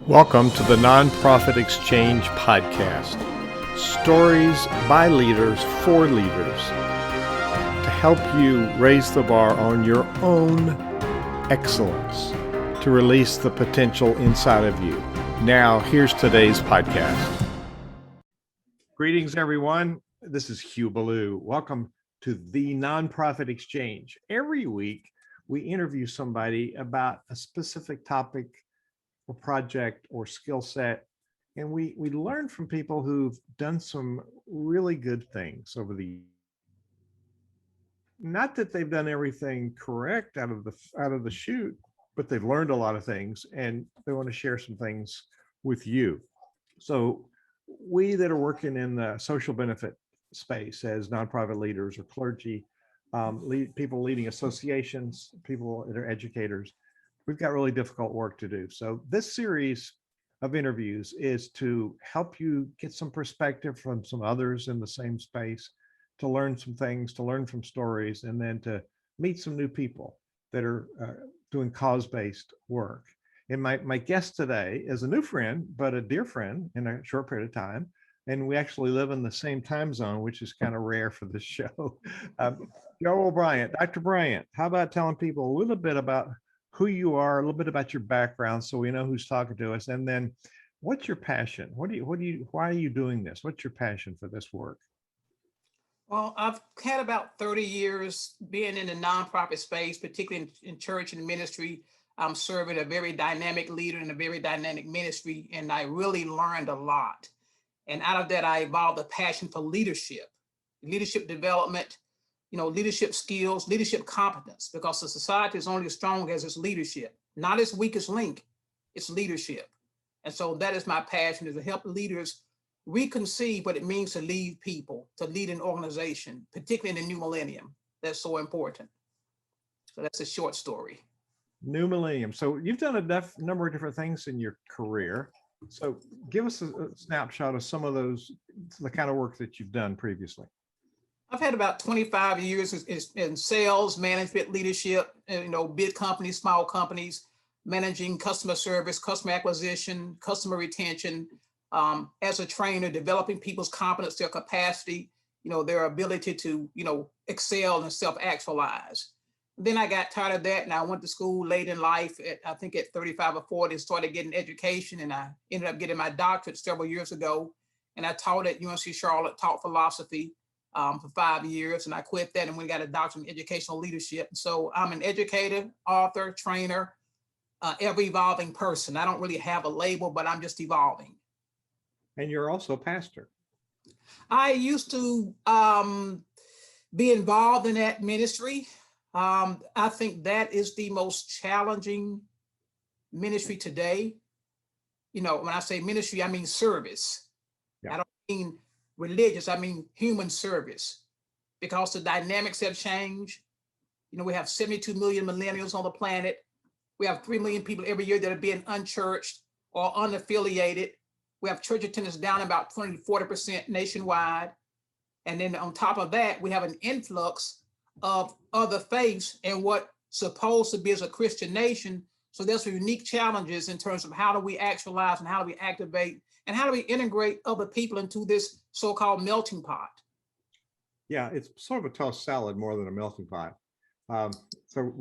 Welcome to the Nonprofit Exchange Podcast. Stories by leaders for leaders to help you raise the bar on your own excellence, to release the potential inside of you. Now, here's today's podcast. Greetings, everyone. This is Hugh Ballou. Welcome to the Nonprofit Exchange. Every week, we interview somebody about a specific topic or project or skill set. And we learn from people who've done some really good things over the years. Not that they've done everything correct out of the chute, but they've learned a lot of things and they want to share some things with you. So we that are working in the social benefit space as nonprofit leaders or clergy, people leading associations, people that are educators, we've got really difficult work to do. So this series of interviews is to help you get some perspective from some others in the same space, to learn some things, to learn from stories, and then to meet some new people that are doing cause-based work. And my guest today is a new friend, but a dear friend in a short period of time. And we actually live in the same time zone, which is kind of rare for this show. Joel Bryant, Dr. Bryant, how about telling people a little bit about who you are, a little bit about your background, so we know who's talking to us, and then what's your passion? Why are you doing this? What's your passion for this work? Well, I've had about 30 years being in the nonprofit space, particularly in church and ministry. I'm serving a very dynamic leader in a very dynamic ministry, and I really learned a lot. And out of that, I evolved a passion for leadership development, leadership skills, leadership competence, because the society is only as strong as its leadership, not its weakest link, it's leadership. And so that is my passion, is to help leaders reconceive what it means to lead people, to lead an organization, particularly in the new millennium. That's so important. So that's a short story. New millennium. So you've done a number of different things in your career. So give us a snapshot of some of those, the kind of work that you've done previously. I've had about 25 years in sales, management, leadership, big companies, small companies, managing customer service, customer acquisition, customer retention, as a trainer, developing people's competence, their capacity, their ability to, excel and self-actualize. Then I got tired of that and I went to school late in life, I think at 35 or 40, started getting education, and I ended up getting my doctorate several years ago. And I taught at UNC Charlotte, taught philosophy for 5 years, and I quit that and we got a doctorate in educational leadership. So I'm an educator, author, trainer, ever-evolving person. I don't really have a label, but I'm just evolving. And you're also a pastor. I used to be involved in that ministry. I think that is the most challenging ministry today. When I say ministry, I mean service. Yeah. I don't mean religious, I mean human service, because the dynamics have changed. We have 72 million millennials on the planet. We have 3 million people every year that are being unchurched or unaffiliated. We have church attendance down about 20 to 40% nationwide. And then on top of that, we have an influx of other faiths in what supposed to be as a Christian nation. So there's some unique challenges in terms of how do we actualize and how do we activate and how do we integrate other people into this so-called melting pot? Yeah, it's sort of a tossed salad more than a melting pot. So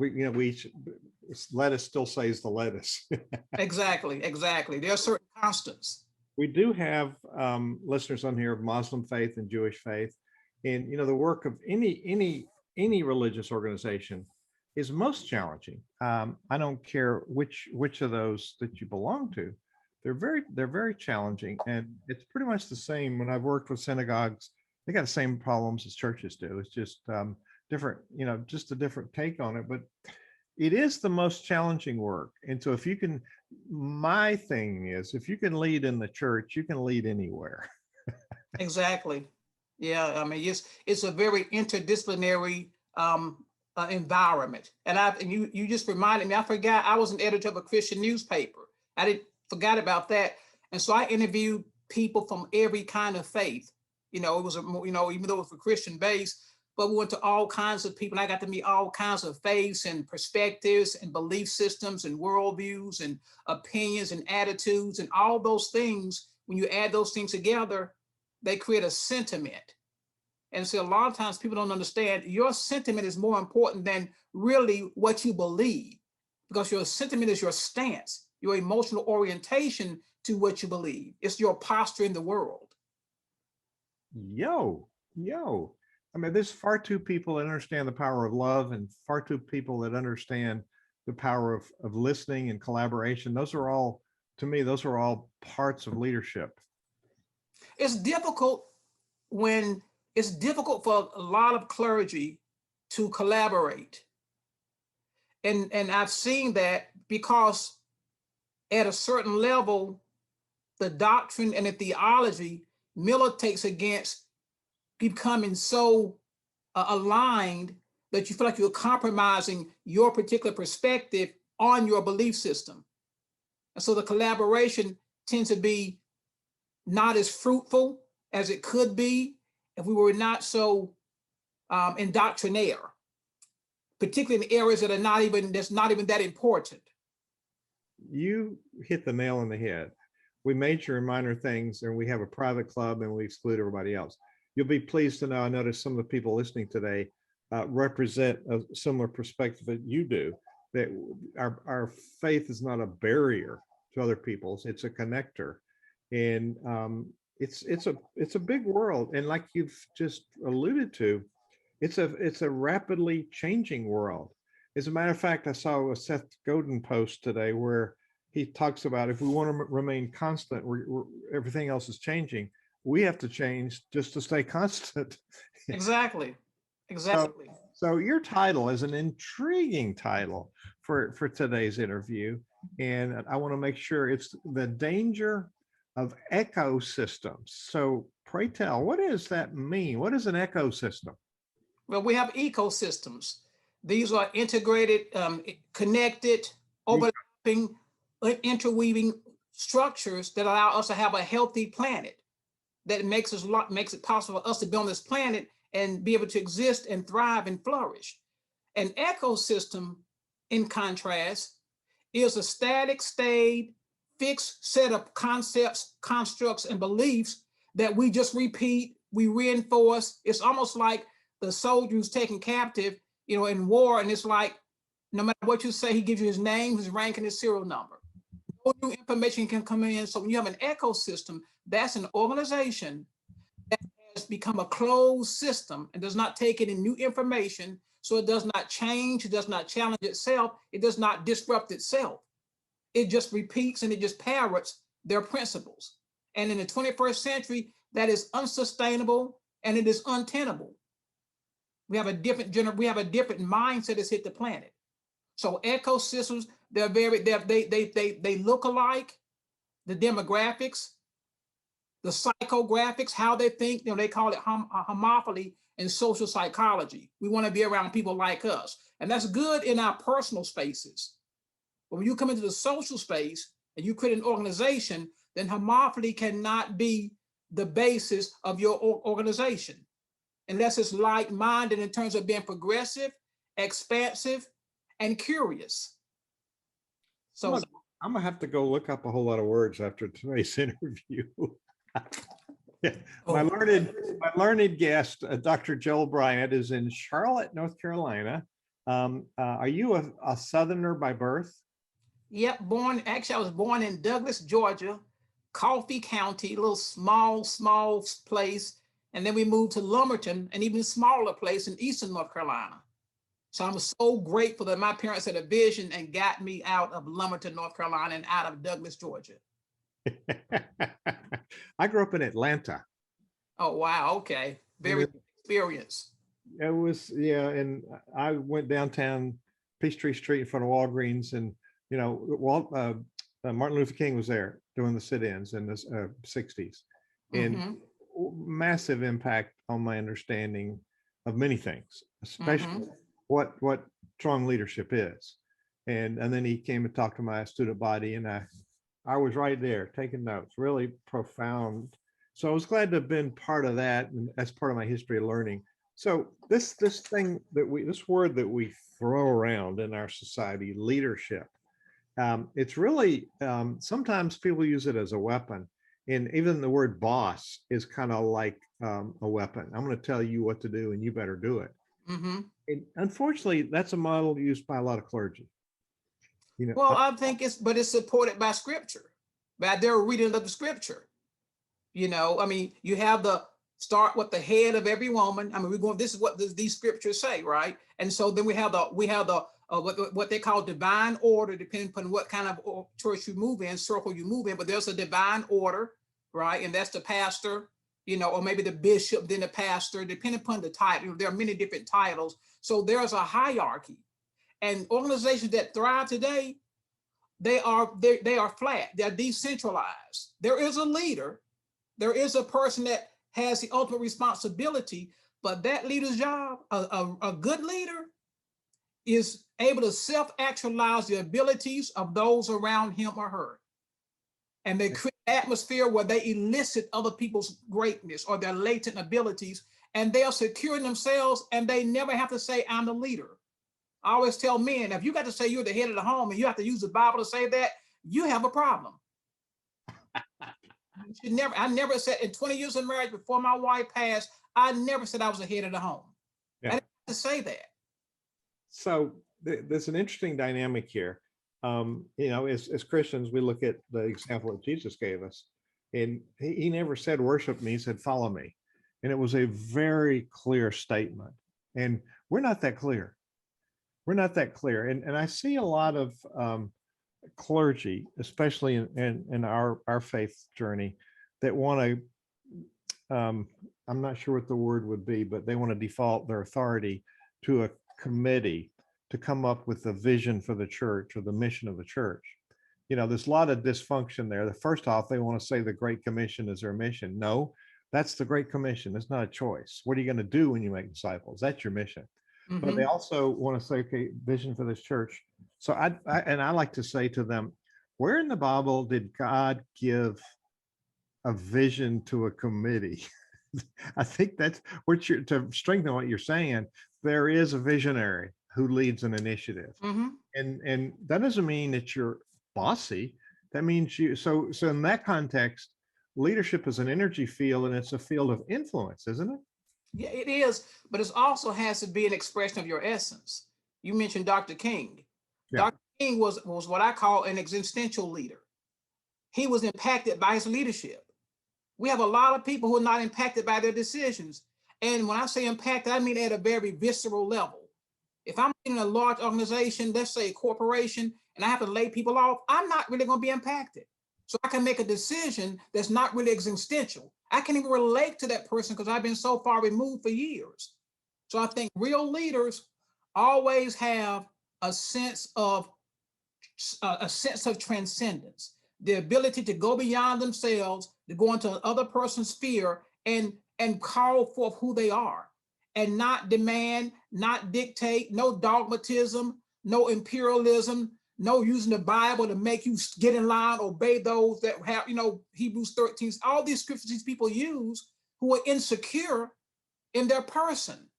lettuce still saves the lettuce. Exactly. There are certain constants. We do have listeners on here of Muslim faith and Jewish faith, and the work of any religious organization is most challenging. I don't care which of those that you belong to. They're very challenging, and it's pretty much the same. When I've worked with synagogues, they got the same problems as churches do. It's just different, just a different take on it. But it is the most challenging work. And so my thing is, if you can lead in the church, you can lead anywhere. Exactly. Yeah, I mean, it's a very interdisciplinary environment. And you just reminded me, I forgot I was an editor of a Christian newspaper. I forgot about that. And so I interviewed people from every kind of faith. It was, even though it was a Christian base, but we went to all kinds of people. And I got to meet all kinds of faiths and perspectives and belief systems and worldviews and opinions and attitudes and all those things. When you add those things together, they create a sentiment. And so a lot of times people don't understand your sentiment is more important than really what you believe, because your sentiment is your stance, your emotional orientation to what you believe. It's your posture in the world. Yo. I mean, there's far too people that understand the power of love and far too people that understand the power of listening and collaboration. Those are all, to me, those are all parts of leadership. It's difficult for a lot of clergy to collaborate. And I've seen that because at a certain level, the doctrine and the theology militates against becoming so aligned that you feel like you're compromising your particular perspective on your belief system. And so the collaboration tends to be not as fruitful as it could be if we were not so indoctrinaire, particularly in areas that are not even that important. You hit the nail on the head. We major in minor things, and we have a private club, and we exclude everybody else. You'll be pleased to know, I noticed some of the people listening today represent a similar perspective that you do, that our faith is not a barrier to other people's, it's a connector. And it's a big world. And like you've just alluded to, it's a rapidly changing world. As a matter of fact, I saw a Seth Godin post today where he talks about if we want to remain constant, everything else is changing. We have to change just to stay constant. Exactly. So your title is an intriguing title for today's interview. And I want to make sure it's the danger of ecosystems. So pray tell, what does that mean? What is an ecosystem? Well, we have ecosystems. These are integrated, connected, overlapping, interweaving structures that allow us to have a healthy planet, that makes it possible for us to be on this planet and be able to exist and thrive and flourish. An ecosystem, in contrast, is a static, staid, fixed set of concepts, constructs, and beliefs that we just repeat, we reinforce. It's almost like the soldier who's taken captive, in war, and it's like, no matter what you say, he gives you his name, his rank, and his serial number. No new information can come in. So when you have an ecosystem, that's an organization that has become a closed system and does not take any new information. So it does not change, it does not challenge itself, it does not disrupt itself. It just repeats and it just parrots their principles. And in the 21st century, that is unsustainable and it is untenable. We have a different mindset that's hit the planet. So ecosystems, they look alike. The demographics, the psychographics, how they think, they call it homophily in social psychology. We want to be around people like us. And that's good in our personal spaces. But when you come into the social space and you create an organization, then homophily cannot be the basis of your organization, unless it's like-minded in terms of being progressive, expansive, and curious. So I'm gonna have to go look up a whole lot of words after today's interview. Yeah. My learned guest, Dr. Joel Bryant, is in Charlotte, North Carolina. Are you a Southerner by birth? Yep, I was born in Douglas, Georgia, Coffee County, a little small place. And then we moved to Lumberton, an even smaller place in Eastern North Carolina. So I'm so grateful that my parents had a vision and got me out of Lumberton, North Carolina, and out of Douglas, Georgia. I grew up in Atlanta. Oh, wow. Okay. Very good experience. It was, yeah. And I went downtown Peachtree Street in front of Walgreens, and, Martin Luther King was there doing the sit-ins in the 60s. And massive impact on my understanding of many things, especially what strong leadership is. And then he came and talked to my student body, and I was right there taking notes, really profound. So I was glad to have been part of that, and as part of my history of learning. So this word that we throw around in our society, leadership, it's really sometimes people use it as a weapon, and even the word boss is kind of like a weapon. I'm going to tell you what to do, and you better do it. Mhm. And unfortunately, that's a model used by a lot of clergy. You know, Well, I think it's supported by scripture, by their reading of the scripture. I mean, you have the start with the head of every woman. I mean, this is what these scriptures say, right? And so then we have the what they call divine order, depending upon what kind of church you move in, circle you move in. But there's a divine order, right? And that's the pastor, or maybe the bishop, then the pastor, depending upon the title. There are many different titles. So there's a hierarchy. And organizations that thrive today, they are flat. They're decentralized. There is a leader. There is a person that has the ultimate responsibility, but that leader's job, a good leader, is able to self-actualize the abilities of those around him or her. And they create an atmosphere where they elicit other people's greatness or their latent abilities, and they are securing themselves, and they never have to say, I'm the leader. I always tell men, if you got to say you're the head of the home and you have to use the Bible to say that, you have a problem. I never said in 20 years of marriage before my wife passed, I never said I was the head of the home. I yeah. didn't have to say that. So there's an interesting dynamic here. As Christians, we look at the example that Jesus gave us, and he never said, worship me, he said, follow me. And it was a very clear statement. And we're not that clear. We're not that clear. And I see a lot of clergy, especially in our faith journey, that want to, I'm not sure what the word would be, but they want to default their authority to a committee to come up with a vision for the church or the mission of the church. There's a lot of dysfunction there. The first off, they want to say the Great Commission is their mission. No, that's the Great Commission. It's not a choice. What are you going to do when you make disciples? That's your mission. But they also want to say, okay, vision for this church. So I like to say to them, where in the Bible did God give a vision to a committee? I think that's what you're, to strengthen what you're saying, there is a visionary who leads an initiative. And that doesn't mean that you're bossy. That means so in that context, leadership is an energy field, and it's a field of influence, isn't it? Yeah, it is, but it also has to be an expression of your essence. You mentioned Dr. King. Yeah. Dr. King was what I call an existential leader. He was impacted by his leadership. We have a lot of people who are not impacted by their decisions. And when I say impacted, I mean at a very visceral level. If I'm in a large organization, let's say a corporation, and I have to lay people off, I'm not really going to be impacted. So I can make a decision that's not really existential. I can't even relate to that person because I've been so far removed for years. So I think real leaders always have a sense of transcendence, the ability to go beyond themselves, to go into other person's sphere and call forth who they are, and not demand, not dictate, no dogmatism, no imperialism, no using the Bible to make you get in line, obey those that have, Hebrews 13, all these scriptures these people use who are insecure in their person.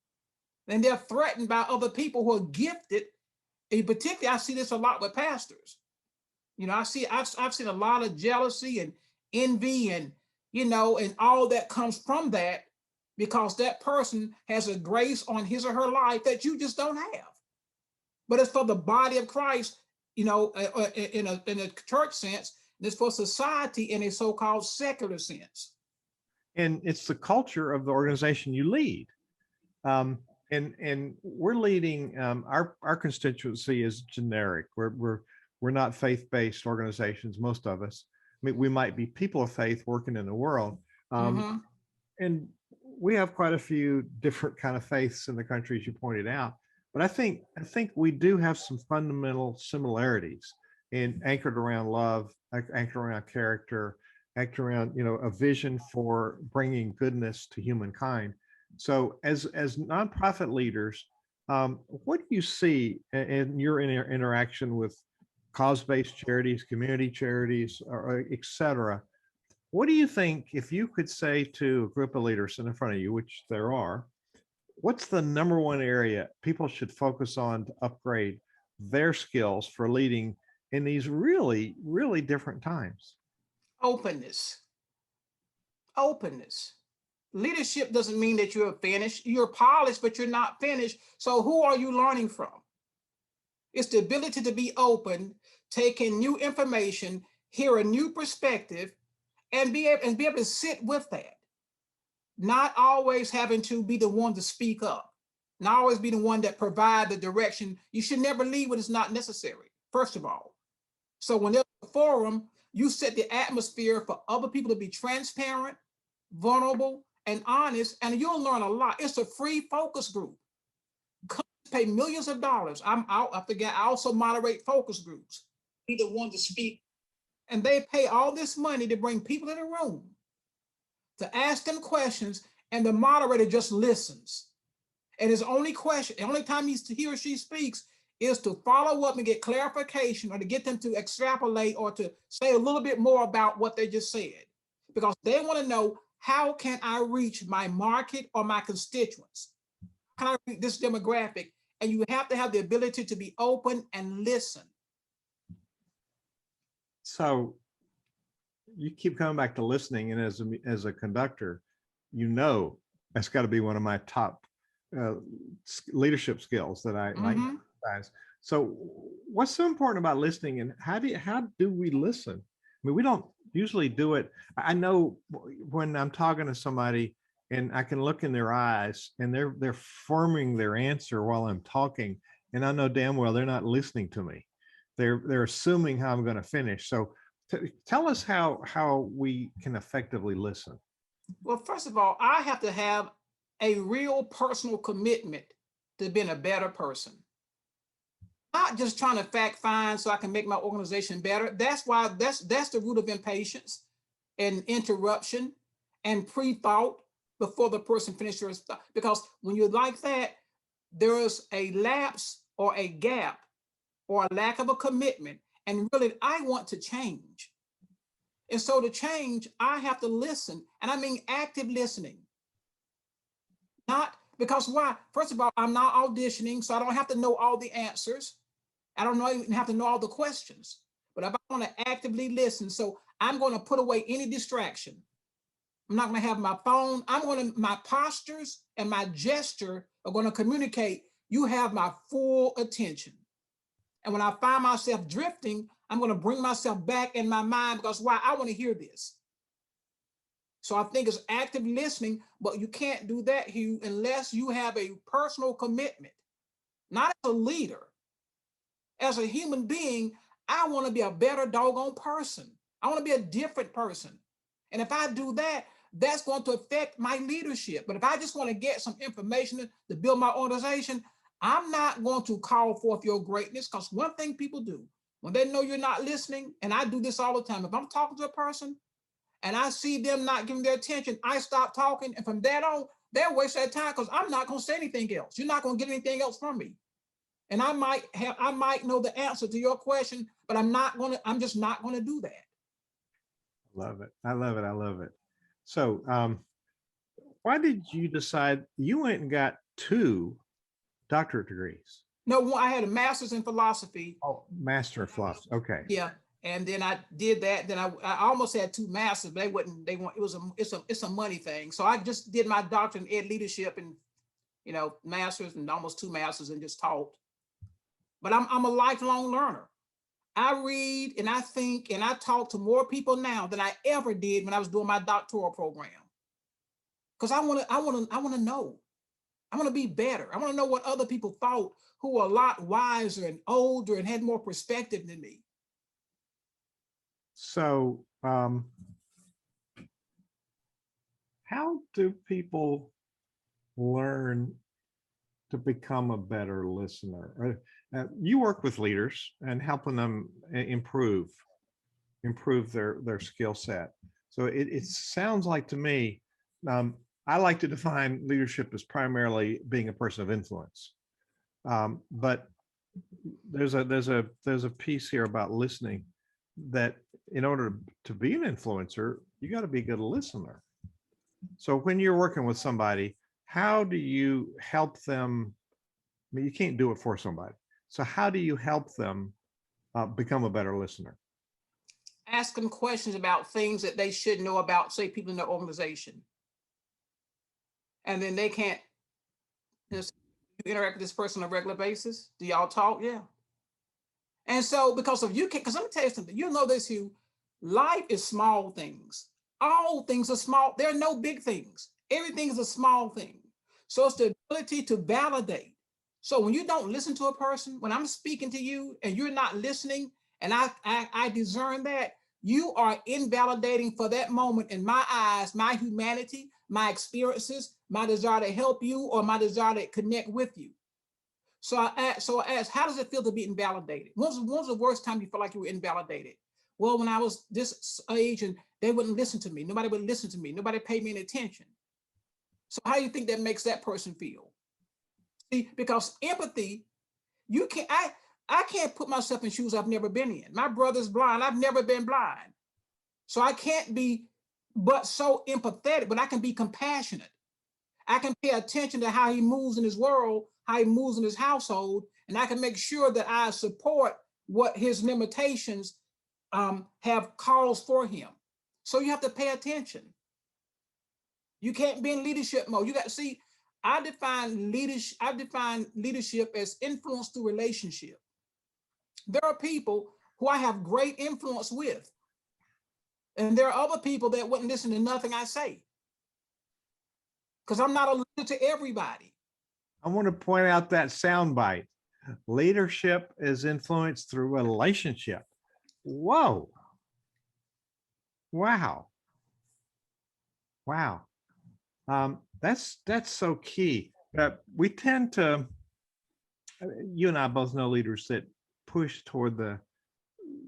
And they're threatened by other people who are gifted. And particularly, I see this a lot with pastors. I've seen a lot of jealousy and envy and all that comes from that, because that person has a grace on his or her life that you just don't have. But it's for the body of Christ, in a church sense, and it's for society in a so-called secular sense. And it's the culture of the organization you lead. And we're leading, our constituency is generic. We're not faith-based organizations, most of us. I mean, we might be people of faith working in the world. And we have quite a few different kind of faiths in the country, as you pointed out. But I think we do have some fundamental similarities, and anchored around love, anchored around character, anchored around, a vision for bringing goodness to humankind. So as nonprofit leaders, what do you see in your interaction with cause-based charities, community charities, or et cetera? What do you think, if you could say to a group of leaders in front of you, which there are, what's the number one area people should focus on to upgrade their skills for leading in these really, really different times? Openness. Openness. Leadership doesn't mean that you're finished. You're polished, but you're not finished. So who are you learning from? It's the ability to be open, take in new information, hear a new perspective, and be able to sit with that. Not always having to be the one to speak up, not always be the one that provide the direction. You should never lead when it's not necessary, first of all. So when there's a forum, you set the atmosphere for other people to be transparent, vulnerable, and honest, and you'll learn a lot. It's a free focus group. Companies pay millions of dollars. I'm out. I forget. I also moderate focus groups. Be the one to speak, and they pay all this money to bring people in the room to ask them questions, and the moderator just listens. And his only question, the only time he or she speaks is to follow up and get clarification, or to get them to extrapolate or to say a little bit more about what they just said, because they want to know, how can I reach my market or my constituents? How can I reach this demographic? And you have to have the ability to be open and listen. So you keep coming back to listening, and as a conductor, that's got to be one of my top leadership skills that I might emphasize. So what's so important about listening, and how do we listen? I mean, we don't usually do it. I know when I'm talking to somebody and I can look in their eyes and they're forming their answer while I'm talking, and I know damn well they're not listening to me. They're assuming how I'm going to finish. So tell us how we can effectively listen. Well, first of all, I have to have a real personal commitment to being a better person. Not just trying to fact find so I can make my organization better. That's the root of impatience and interruption and pre-thought before the person finishes their stuff. Because when you're like that, there is a lapse or a gap or a lack of a commitment. And really, I want to change. And so to change, I have to listen. And I mean active listening. Not because why? First of all, I'm not auditioning, so I don't have to know all the answers. I don't even have to know all the questions. But if I want to actively listen, so I'm going to put away any distraction. I'm not going to have my phone. My postures and my gesture are going to communicate, you have my full attention. And when I find myself drifting, I'm going to bring myself back in my mind, because why? I want to hear this. So I think it's active listening, but you can't do that, Hugh, unless you have a personal commitment. Not as a leader. As a human being, I want to be a better doggone person. I want to be a different person. And if I do that, that's going to affect my leadership. But if I just want to get some information to build my organization, I'm not going to call forth your greatness, because one thing people do, when they know you're not listening, and I do this all the time, if I'm talking to a person and I see them not giving their attention, I stop talking. And from that on, they're wasting their time, because I'm not going to say anything else. You're not going to get anything else from me. And I might know the answer to your question, but I'm just not going to do that. Love it. I love it. I love it. So why did you decide you went and got 2 doctorate degrees? No, I had a master's in philosophy. Oh, master of philosophy. Okay. Yeah. And then I did that. Then I almost had 2 masters, but it's a money thing. So I just did my doctorate in ed leadership, and masters and almost 2 masters, and just taught. But I'm a lifelong learner. I read and I think and I talk to more people now than I ever did when I was doing my doctoral program. Because I want to know. I want to be better. I want to know what other people thought, who are a lot wiser and older and had more perspective than me. So how do people learn to become a better listener? You work with leaders and helping them improve their skill set. So it sounds like to me, I like to define leadership as primarily being a person of influence. But there's a piece here about listening, that in order to be an influencer, you got to be a good listener. So when you're working with somebody, how do you help them? I mean, you can't do it for somebody. So how do you help them become a better listener? Ask them questions about things that they should know about, say, people in their organization. And then they can't just interact with this person on a regular basis. Do y'all talk? Yeah. And so because of you can't, because I'm gonna tell you something, you know this, Hugh, life is small things. All things are small. There are no big things. Everything is a small thing. So it's the ability to validate. So when you don't listen to a person, when I'm speaking to you and you're not listening, and I discern that, you are invalidating for that moment in my eyes, my humanity, my experiences, my desire to help you, or my desire to connect with you. So I asked, how does it feel to be invalidated? When was the worst time you felt like you were invalidated? Well, when I was this age and they wouldn't listen to me. Nobody would listen to me. Nobody paid me any attention. So how do you think that makes that person feel? See, because empathy, you can't, I can't put myself in shoes I've never been in. My brother's blind. I've never been blind. So I can't be but so empathetic, but I can be compassionate. I can pay attention to how he moves in his world, how he moves in his household, and I can make sure that I support what his limitations have caused for him. So you have to pay attention. You can't be in leadership mode. You got to see, I define leadership as influence through relationship. There are people who I have great influence with, and there are other people that wouldn't listen to nothing I say, because I'm not a leader to everybody. I want to point out that soundbite. Leadership is influenced through relationship. Whoa. Wow. Wow. That's so key. We tend to, you and I both know leaders that push toward the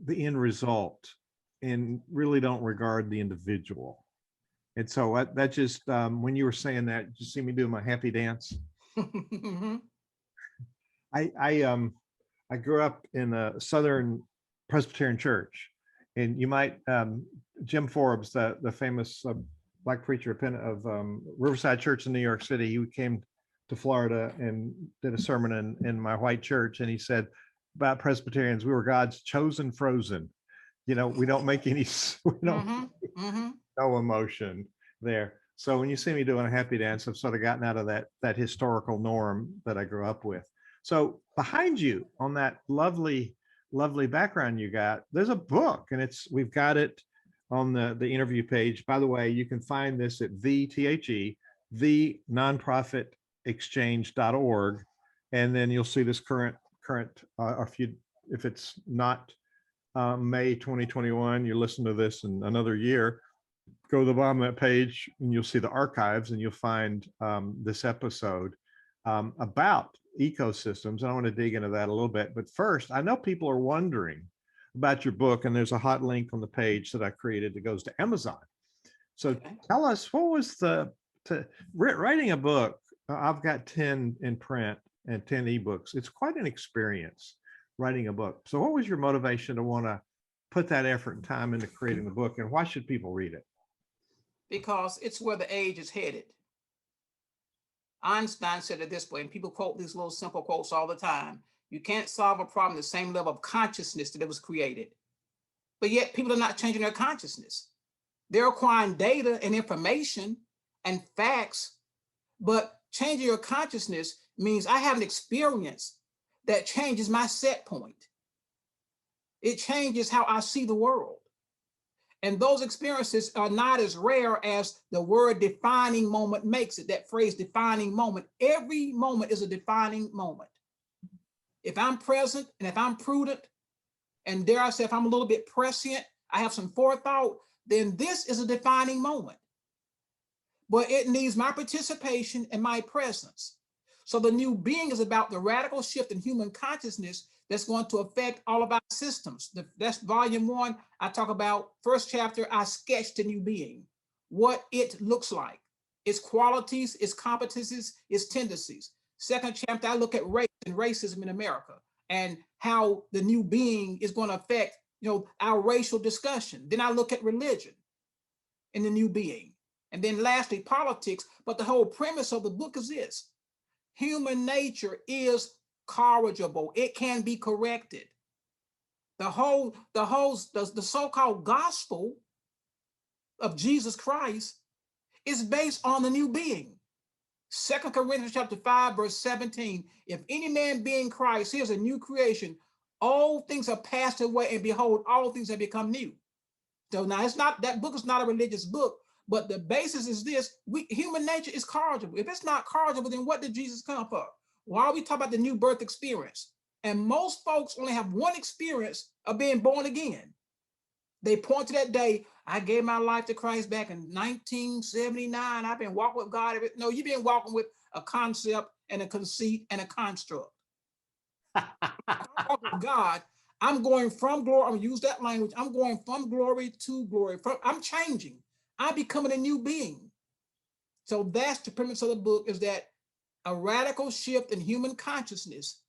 end result and really don't regard the individual. And so that just, when you were saying that, you see me doing my happy dance. I grew up in a Southern Presbyterian church, and you might, Jim Forbes, the famous black preacher of Riverside Church in New York City, he came to Florida and did a sermon in my white church, and he said about Presbyterians, we were God's chosen frozen. You know, we don't make any, we don't, no emotion there. So when you see me doing a happy dance, I've sort of gotten out of that historical norm that I grew up with. So behind you on that lovely background you got, there's a book, and we've got it on the interview page. By the way, you can find this at the nonprofitexchange.org, and then you'll see this current if it's not May 2021, you listen to this in another year, go to the bottom of that page and you'll see the archives, and you'll find this episode about ecosystems. And I want to dig into that a little bit. But first, I know people are wondering about your book, and there's a hot link on the page that I created that goes to Amazon. So tell us, what was writing a book? I've got 10 in print and 10 ebooks. It's quite an experience writing a book. So what was your motivation to want to put that effort and time into creating the book, and why should people read it? Because it's where the age is headed. Einstein said it this way, and people quote these little simple quotes all the time. You can't solve a problem at the same level of consciousness that it was created. But yet people are not changing their consciousness. They're acquiring data and information and facts, but changing your consciousness means I have an experience that changes my set point. It changes how I see the world. And those experiences are not as rare as the word defining moment makes it, that phrase defining moment. Every moment is a defining moment. If I'm present and if I'm prudent, and dare I say, if I'm a little bit prescient, I have some forethought, then this is a defining moment. But it needs my participation and my presence. So the new being is about the radical shift in human consciousness that's going to affect all of our systems. That's volume 1. I talk about first chapter, I sketched the new being, what it looks like, its qualities, its competencies, its tendencies. Second chapter, I look at race and racism in America and how the new being is going to affect, our racial discussion. Then I look at religion in the new being. And then lastly, politics. But the whole premise of the book is this: human nature is corrigible. It can be corrected. The so-called gospel of Jesus Christ is based on the new being. 2 Corinthians chapter 5, verse 17. If any man be in Christ, he is a new creation. All things are passed away, and behold, all things have become new. So now it's not, that book is not a religious book, but the basis is this: human nature is corrigible. If it's not corrigible, then what did Jesus come for? Why are we talking about the new birth experience? And most folks only have one experience of being born again. They point to that day, I gave my life to Christ back in 1979. I've been walking with God. No, you've been walking with a concept and a conceit and a construct. With God, I'm going from glory. I'm gonna use that language. I'm going from glory to glory. I'm changing. I'm becoming a new being. So that's the premise of the book, is that a radical shift in human consciousness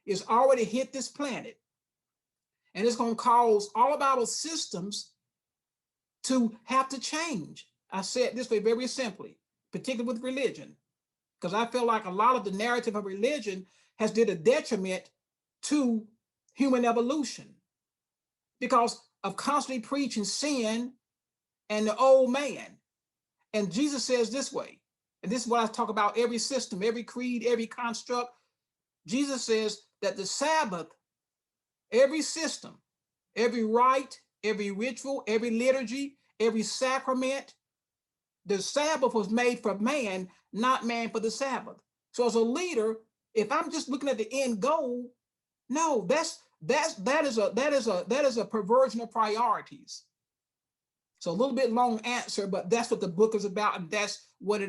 is already hit this planet. And it's going to cause all of our systems to have to change. I say it this way very simply, particularly with religion, because I feel like a lot of the narrative of religion has did a detriment to human evolution because of constantly preaching sin and the old man. And Jesus says this way, and this is what I talk about: every system, every creed, every construct. Jesus says that the Sabbath, every system, every rite, every ritual, every liturgy, every sacrament, the Sabbath was made for man, not man for the Sabbath. So as a leader, if I'm just looking at the end goal, no, that is a perversion of priorities. So a little bit long answer, but that's what the book is about, and that's what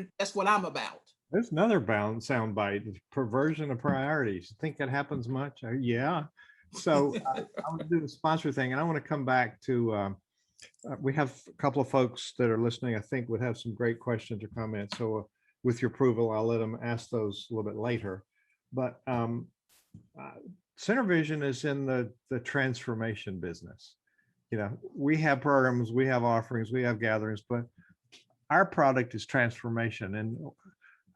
I'm about. There's another sound bite: perversion of priorities. You think that happens much? Yeah. So I want to do the sponsor thing, and I want to come back to. We have a couple of folks that are listening, I think, would have some great questions or comments. So with your approval, I'll let them ask those a little bit later. But Center Vision is in the transformation business. You know, we have programs, we have offerings, we have gatherings, but our product is transformation. And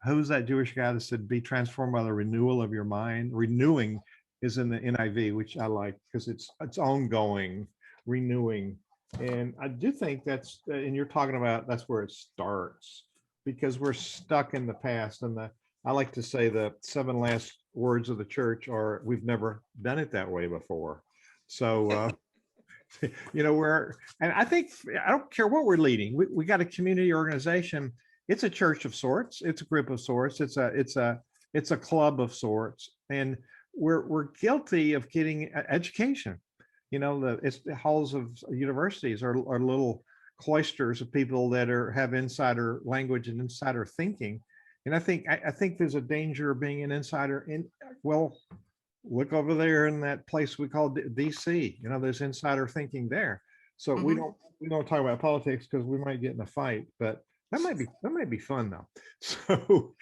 who's that Jewish guy that said, be transformed by the renewal of your mind? Renewing is in the NIV, which I like because it's ongoing, renewing. And I do think that's, and you're talking about, that's where it starts, because we're stuck in the past. And I like to say the 7 last words of the church are, we've never done it that way before. So, you know, and I think, I don't care what we're leading. We got a community organization. It's a church of sorts. It's a group of sorts. It's a club of sorts. And we're guilty of getting education. You know, the halls of universities are little cloisters of people that have insider language and insider thinking. And I think there's a danger of being an insider well, look over there in that place we call DC. You know, there's insider thinking there. So we don't talk about politics because we might get in a fight, but that might be fun though.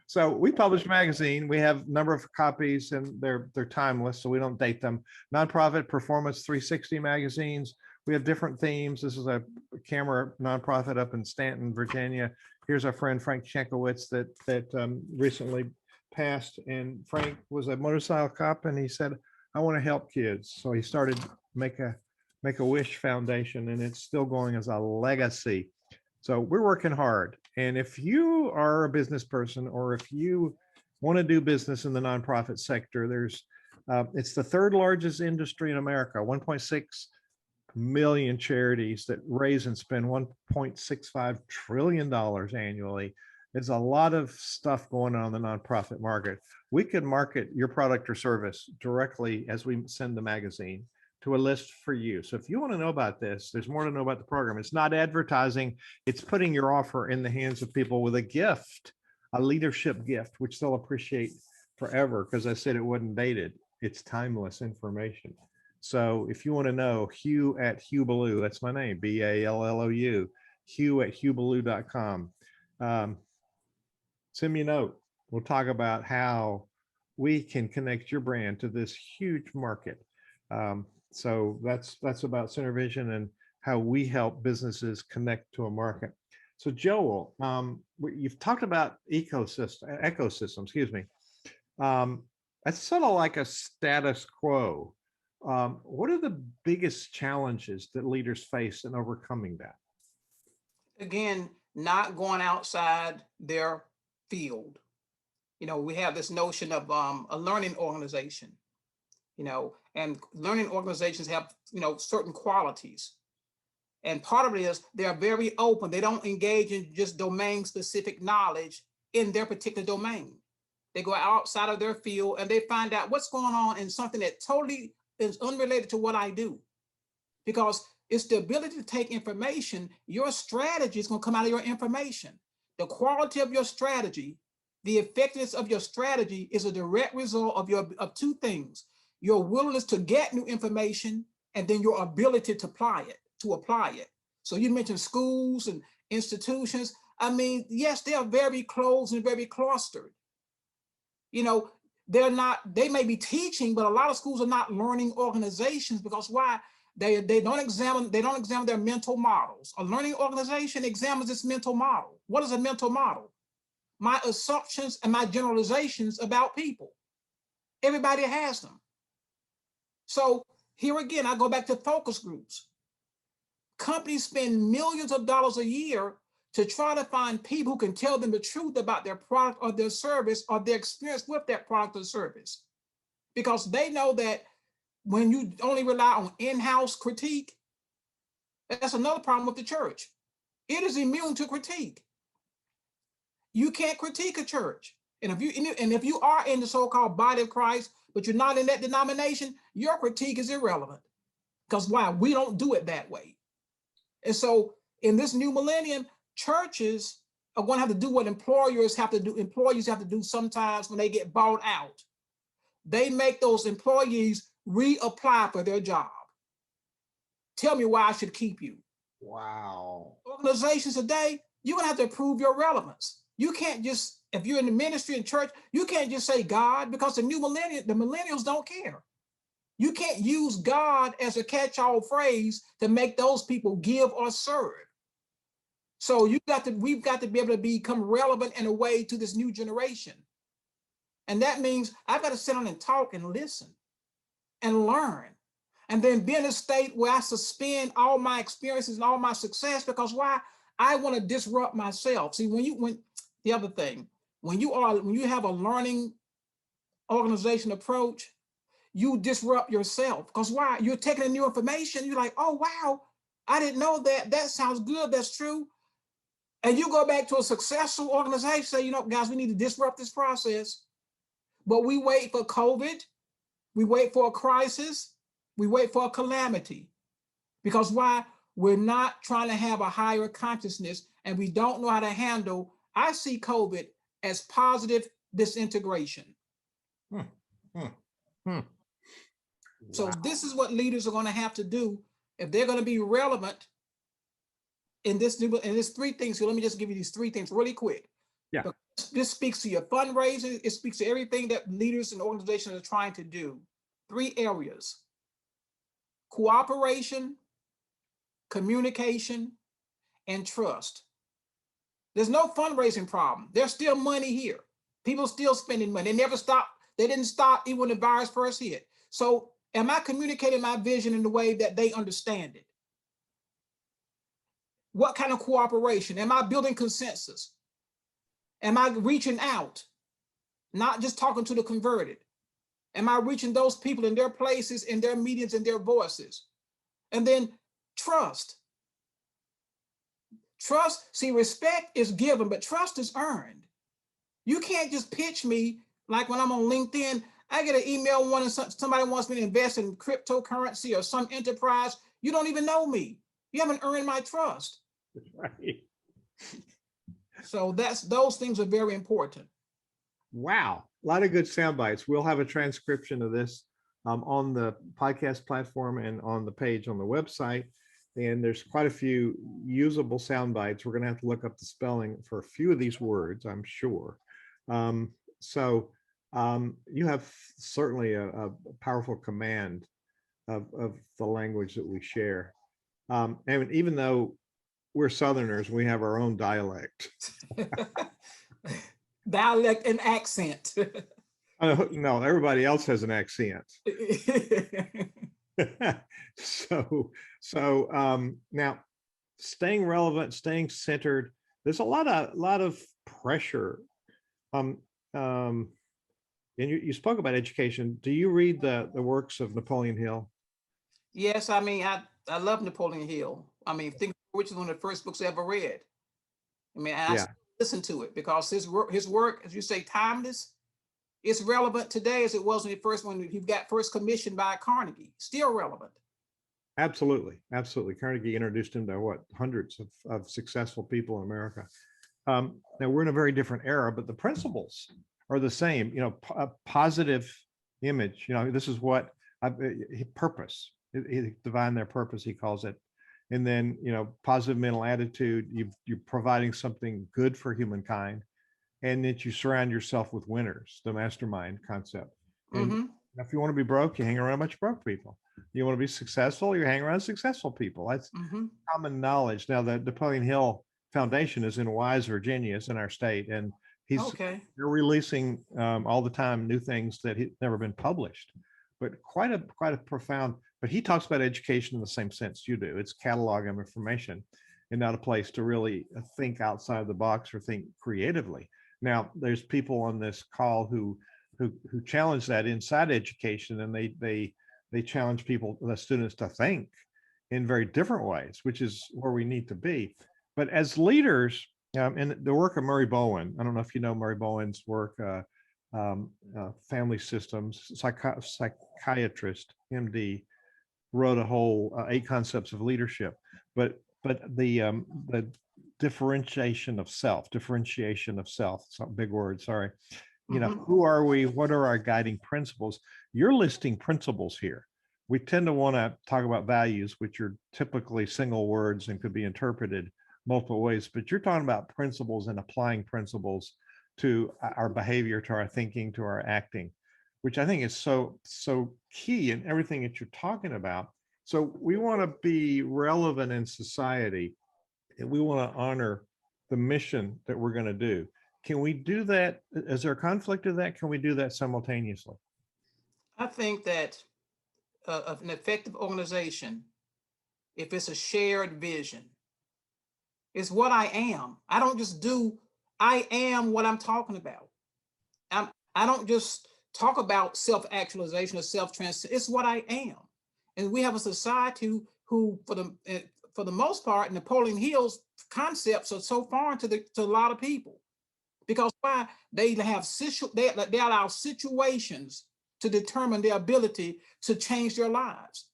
So we publish a magazine. We have a number of copies, and they're timeless, so we don't date them. Nonprofit Performance 360 magazines. We have different themes. This is a camera nonprofit up in Stanton, Virginia. Here's our friend Frank Schenkowitz that recently passed. And Frank was a motorcycle cop, and he said, I want to help kids. So he started Make a Wish Foundation, and it's still going as a legacy. So we're working hard. And if you are a business person, or if you want to do business in the nonprofit sector, it's the 3rd largest industry in America, 1.6 million charities that raise and spend $1.65 trillion annually. There's a lot of stuff going on in the nonprofit market. We could market your product or service directly as we send the magazine to a list for you. So if you want to know about this, there's more to know about the program. It's not advertising. It's putting your offer in the hands of people with a gift, a leadership gift, which they'll appreciate forever, because I said it wasn't dated. It's timeless information. So if you want to know, Hugh at Hubaloo, that's my name, Ballou, Hugh at hubaloo.com. Send me a note. We'll talk about how we can connect your brand to this huge market. So that's about Center Vision and how we help businesses connect to a market. So Joel, you've talked about ecosystems, excuse me. That's sort of like a status quo. What are the biggest challenges that leaders face in overcoming that? Again, not going outside their field. We have this notion of a learning organization, and learning organizations have, certain qualities. And part of it is they're very open. They don't engage in just domain specific knowledge in their particular domain. They go outside of their field and they find out what's going on in something that totally is unrelated to what I do. Because it's the ability to take information. Your strategy is going to come out of your information. The quality of your strategy, the effectiveness of your strategy is a direct result of two things: your willingness to get new information, and then your ability to apply it. So you mentioned schools and institutions. I mean, yes, they are very closed and very clustered. They may be teaching, but a lot of schools are not learning organizations, because why? They don't examine their mental models. A learning organization examines its mental model. What is a mental model? My assumptions and my generalizations about people. Everybody has them. So here again, I go back to focus groups. Companies spend millions of dollars a year to try to find people who can tell them the truth about their product or their service or their experience with that product or service. Because they know that when you only rely on in-house critique, that's another problem with the church. It is immune to critique. You can't critique a church. And if you are in the so-called body of Christ, but you're not in that denomination, your critique is irrelevant. Because why? We don't do it that way. And so in this new millennium, churches are going to have to do what employers have to do sometimes when they get bought out. They make those employees reapply for their job. Tell me why I should keep you. Wow. Organizations today, you're going to have to prove your relevance. You can't just, if you're in the ministry and church, you can't just say God, because the millennials don't care. You can't use God as a catch-all phrase to make those people give or serve. So we've got to be able to become relevant in a way to this new generation. And that means I've got to sit down and talk and listen and learn, and then be in a state where I suspend all my experiences and all my success, because why? I want to disrupt myself. See, when you have a learning organization approach, you disrupt yourself, because why? You're taking in new information. You're like, oh, wow, I didn't know that. That sounds good. That's true. And you go back to a successful organization, say, guys, we need to disrupt this process. But we wait for COVID. We wait for a crisis. We wait for a calamity. Because why? We're not trying to have a higher consciousness, and we don't know how to handle. I see COVID as positive disintegration. So Wow. this is what leaders are going to have to do if they're going to be relevant in this three things. So let me just give you these three things really quick. Yeah. But this speaks to your fundraising. It speaks to everything that leaders and organizations are trying to do. 3 areas: cooperation, communication, and trust. There's no fundraising problem. There's still money here. People still spending money. They never stopped. They didn't stop even when the virus first hit. So am I communicating my vision in the way that they understand it? What kind of cooperation? Am I building consensus? Am I reaching out? Not just talking to the converted. Am I reaching those people in their places, in their meetings, in their voices? And then trust. Trust, see, respect is given, but trust is earned. You can't just pitch me like when I'm on LinkedIn. I get an email and somebody wants me to invest in cryptocurrency or some enterprise. You don't even know me. You haven't earned my trust. Right. So those things are very important. Wow. A lot of good sound bites. We'll have a transcription of this on the podcast platform and on the page on the website. And there's quite a few usable sound bites. We're going to have to look up the spelling for a few of these words, I'm sure. So you have certainly a powerful command of the language that we share. And even though we're Southerners. We have our own dialect. Dialect and accent. No, everybody else has an accent. Now, staying relevant, staying centered. There's a lot of pressure. And you spoke about education. Do you read the works of Napoleon Hill? Yes, I mean, I love Napoleon Hill. I mean, think which is one of the first books I ever read. I mean, I Yeah, listen to it because his work, as you say, timeless. It's relevant today as it was when he got first commissioned by Carnegie. Still relevant. absolutely, absolutely. Carnegie introduced him to what, hundreds of successful people in America. Now we're in a very different era, but the principles are the same. You know, a positive image. You know, this is what purpose. He divine their purpose, he calls it. And then, you know, positive mental attitude. You're providing something good for humankind, and that you surround yourself with winners. The mastermind concept. And Mm-hmm. if you want to be broke, you hang around a bunch of broke people. You want to be successful, you hang around successful people. That's Mm-hmm. common knowledge. Now, the Napoleon Hill Foundation is in Wise, Virginia. It's in our state, and Okay. they're releasing all the time new things that have never been published. But quite a profound. But he talks about education in the same sense you do. It's catalog of information, and not a place to really think outside the box or think creatively. Now, there's people on this call who challenge that inside education, and they challenge people, the students, to think in very different ways, which is where we need to be. But as leaders, and the work of Murray Bowen, I don't know if you know Murray Bowen's work, family systems, psychiatrist, MD, wrote a whole 8 concepts of leadership. But the differentiation of self, it's a big word, sorry. You know, Mm-hmm. who are we? What are our guiding principles? You're listing principles here. We tend to want to talk about values, which are typically single words and could be interpreted multiple ways, but you're talking about principles and applying principles to our behavior, to our thinking, to our acting, which I think is so key in everything that you're talking about. So we want to be relevant in society, and we want to honor the mission that we're going to do. Can we do that? Is there a conflict of that? Can we do that simultaneously? I think that of an effective organization, if it's a shared vision, it's what I am. I don't just do, I am what I'm talking about. I don't just talk about self-actualization or self-trans. It's what I am. And we have a society who for the most part, Napoleon Hill's concepts are so foreign to a lot of people. Because why? They allow situations to determine their ability to change their lives.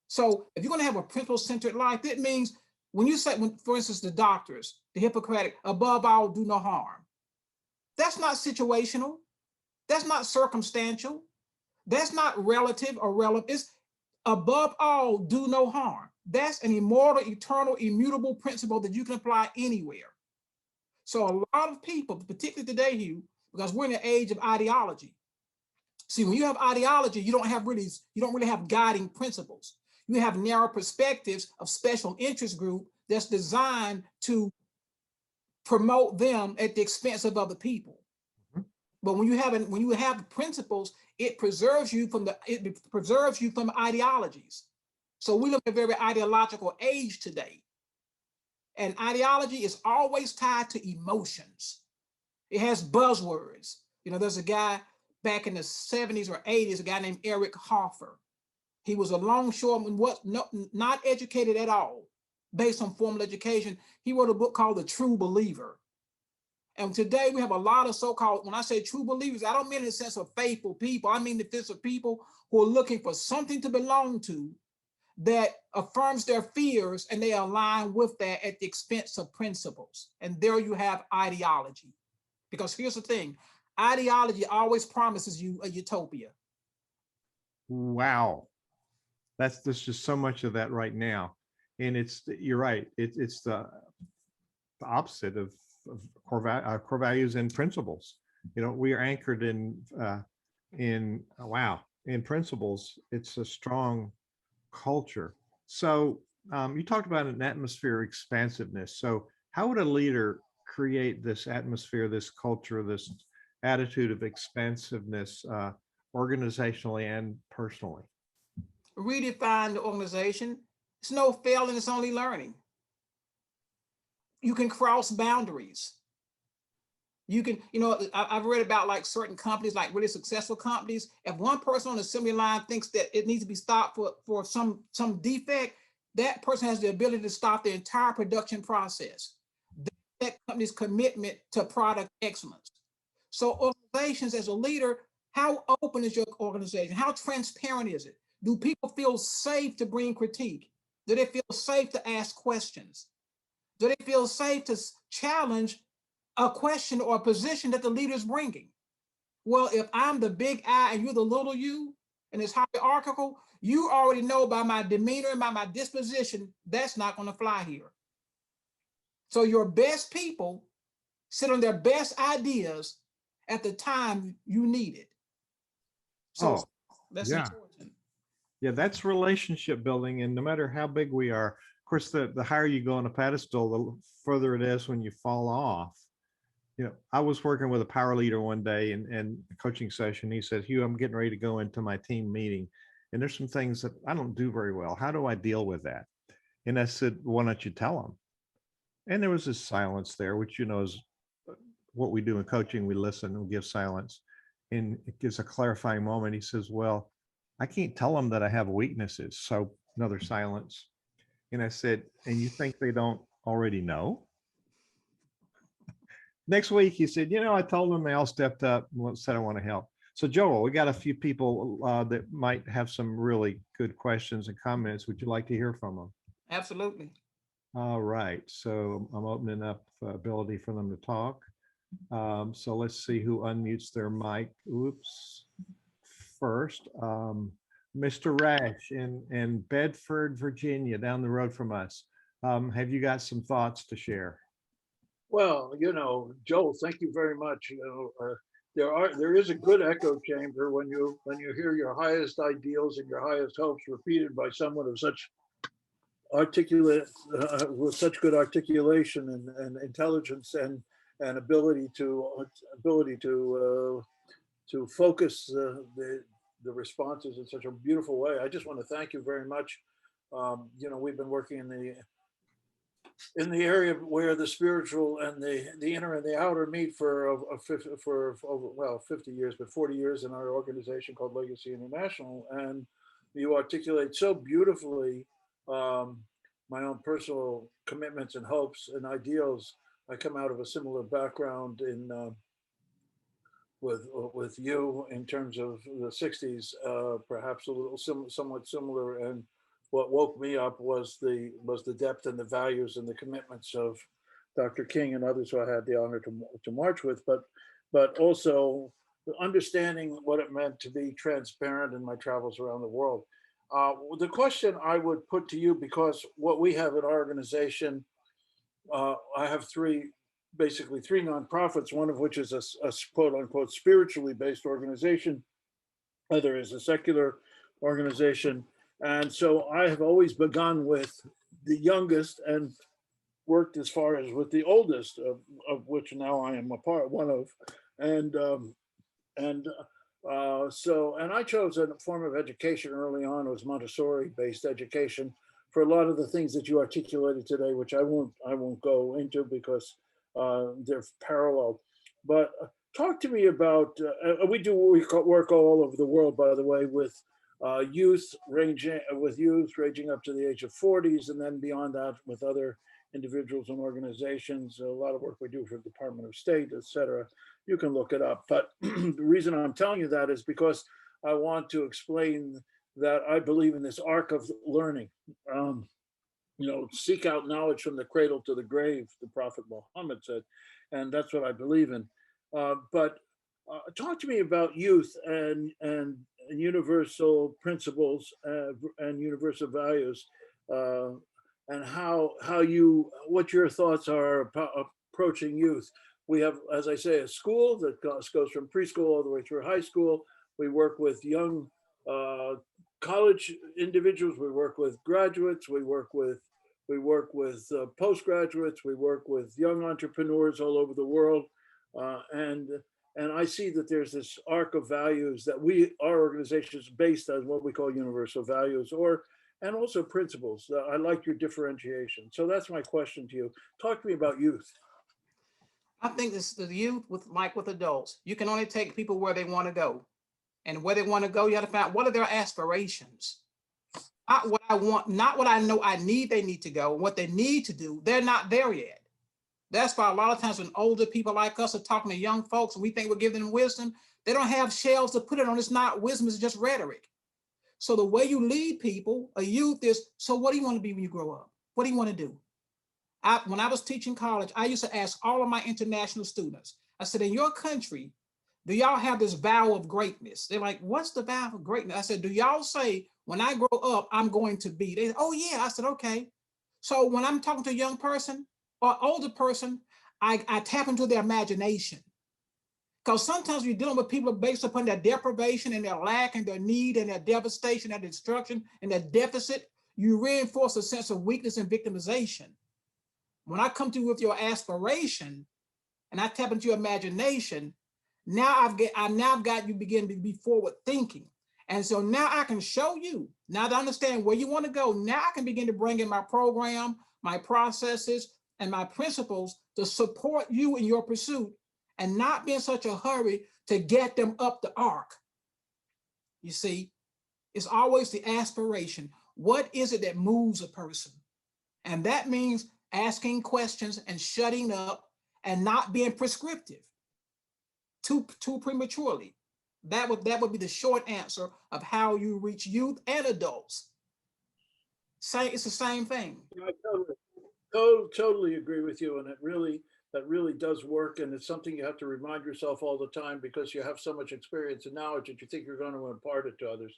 So if you're going to have a principle-centered life, it means when you say, for instance, the doctors, the Hippocratic, above all, do no harm. That's not situational. That's not circumstantial. That's not relative or relevant. It's above all, do no harm. That's an immortal, eternal, immutable principle that you can apply anywhere. So a lot of people, particularly today, Hugh, because we're in the age of ideology. See, when you have ideology, you don't really have guiding principles. You have narrow perspectives of special interest group that's designed to promote them at the expense of other people. Mm-hmm. But when you have principles, it preserves you from ideologies. So we live in a very ideological age today. And ideology is always tied to emotions. It has buzzwords. You know, there's a guy back in the 70s or 80s, a guy named Eric Hoffer. He was a longshoreman, not educated at all, based on formal education. He wrote a book called The True Believer. And today we have a lot of so-called, when I say true believers, I don't mean in the sense of faithful people. I mean the sense of people who are looking for something to belong to that affirms their fears, and they align with that at the expense of principles. And there you have ideology. Because here's the thing, ideology always promises you a utopia. Wow. There's just so much of that right now. And you're right. It's the opposite of core values and principles. You know, we are anchored in principles. It's a strong culture. So You talked about an atmosphere of expansiveness. So how would a leader create this atmosphere, this culture, this attitude of expansiveness, organizationally and personally? Redefine the organization. It's no failing, it's only learning. You can cross boundaries. You can, I've read about like certain companies, like really successful companies. If one person on the assembly line thinks that it needs to be stopped for some defect, that person has the ability to stop the entire production process. That company's commitment to product excellence. So organizations, as a leader, how open is your organization? How transparent is it? Do people feel safe to bring critique? Do they feel safe to ask questions? Do they feel safe to challenge a question or a position that the leader is bringing? Well, if I'm the big I and you're the little you, and it's hierarchical, you already know by my demeanor and by my disposition, that's not going to fly here. So your best people sit on their best ideas at the time you need it. So that's important. Yeah, that's relationship building. And no matter how big we are, of course, the higher you go on a pedestal, the further it is when you fall off. I was working with a power leader one day in a coaching session. He said, Hugh, I'm getting ready to go into my team meeting. And there's some things that I don't do very well. How do I deal with that? And I said, why don't you tell them? And there was this silence there, which, is what we do in coaching. We listen and we give silence. And it gives a clarifying moment. He says, well, I can't tell them that I have weaknesses. So another silence. And I said, and you think they don't already know? Next week, he said, I told them, they all stepped up and said, I want to help. So Joel, we got a few people that might have some really good questions and comments. Would you like to hear from them? Absolutely. All right. So I'm opening up ability for them to talk. So let's see who unmutes their mic. Oops. First, Mr. Rash in Bedford, Virginia, down the road from us. Have you got some thoughts to share? Well, Joel, thank you very much. There is a good echo chamber when you hear your highest ideals and your highest hopes repeated by someone of such articulate, with such good articulation and intelligence and ability to focus the responses in such a beautiful way. I just want to thank you very much. We've been working in the area where the spiritual and the inner and the outer meet for 50 years, but 40 years in our organization called Legacy International. And you articulate so beautifully my own personal commitments and hopes and ideals. I come out of a similar background with you in terms of the 60s, perhaps a little somewhat similar. And what woke me up was the depth and the values and the commitments of Dr. King and others who I had the honor to march with, but also understanding what it meant to be transparent in my travels around the world. The question I would put to you, because what we have at our organization, I have basically three nonprofits, one of which is a quote unquote spiritually based organization. Other is a secular organization. And so I have always begun with the youngest and worked as far as with the oldest, of which now I am one of. And I chose a form of education early on. It was Montessori-based education for a lot of the things that you articulated today, which I won't go into because they're parallel. But talk to me about, we work all over the world, by the way, with youth ranging up to the age of 40s, and then beyond that with other individuals and organizations. A lot of work we do for the Department of State, et cetera. You can look it up. But the reason I'm telling you that is because I want to explain that I believe in this arc of learning. Seek out knowledge from the cradle to the grave, the Prophet Muhammad said, and that's what I believe in. But talk to me about youth and universal principles and universal values, and what your thoughts are about approaching youth. We have, as I say, a school that goes from preschool all the way through high school. We work with young college individuals, we work with graduates, we work with postgraduates, we work with young entrepreneurs all over the world, and I see that there's this arc of values that our organization is based on what we call universal values, and also principles. I like your differentiation. So that's my question to you. Talk to me about youth. I think this the youth like with adults. You can only take people where they want to go. And where they want to go, you have to find out what are their aspirations. Not what I want, not what I know I need, they need to go, what they need to do, they're not there yet. That's why a lot of times when older people like us are talking to young folks and we think we're giving them wisdom, they don't have shells to put it on. It's not wisdom, it's just rhetoric. So the way you lead people, a youth is, so what do you want to be when you grow up? What do you want to do? When I was teaching college, I used to ask all of my international students, I said, in your country, do y'all have this vow of greatness? They're like, what's the vow of greatness? I said, do y'all say, when I grow up, I'm going to be? They said, oh yeah. I said, okay. So when I'm talking to a young person or older person, I tap into their imagination. Because sometimes you're dealing with people based upon their deprivation and their lack and their need and their devastation and destruction and their deficit, you reinforce a sense of weakness and victimization. When I come to you with your aspiration and I tap into your imagination, now I've got you begin to be forward thinking. And so now I can show you, now that I understand where you want to go, now I can begin to bring in my program, my processes, and my principles to support you in your pursuit and not be in such a hurry to get them up the arc. You see, it's always the aspiration. What is it that moves a person? And that means asking questions and shutting up and not being prescriptive too prematurely. That would be the short answer of how you reach youth and adults. It's the same thing. I totally agree with you, and that really does work, and it's something you have to remind yourself all the time because you have so much experience and knowledge that you think you're going to impart it to others.